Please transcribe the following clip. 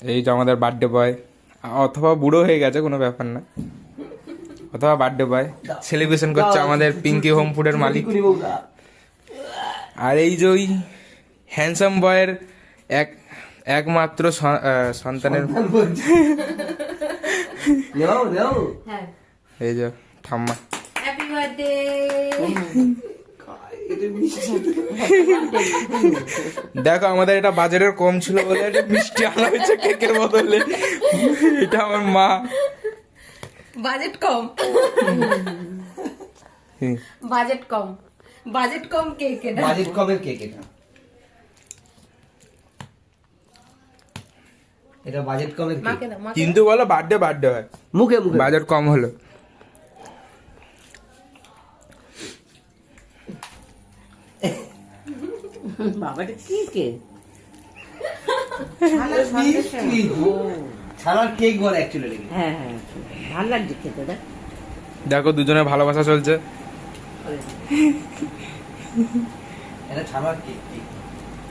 এই যে আমাদের বার্থডে বয়, অথবা বুড়ো হয়ে গেছে কোনো ব্যাপার না, অথবা বার্থডে বয় সেলিব্রেশন করছে আমাদের পিঙ্কি হোম ফুডের মালিক। আর এই যে ওই হ্যান্ডসাম বয়ের একমাত্র সন্তানের হ্যাঁ, এই যে ঠাম্মা। Happy birthday. দেখো আমাদের এটা বাজারের কম ছিল বলে এটা মিষ্টি আনা হয়েছে কেকের বদলে। এটা আমার মা। বাজেট কম, বাজেট কম, বাজেট কম কেক এটা। বাজেট কমের কেক এটা। এটা বাজেট কমের কেক। মাকে দাও, মাকে কিন্তু বলো বার্থডে বার্থডে হয়, মুখে মুখে বাজেট কম হলো। বাবাটা কি কে ছানার কেক বলে অ্যাকচুয়ালি। হ্যাঁ হ্যাঁ ভালো লাগছে খেতে দেখ। দেখো দুজনে ভালোবাসা চলছে। এটা ছানার কেক।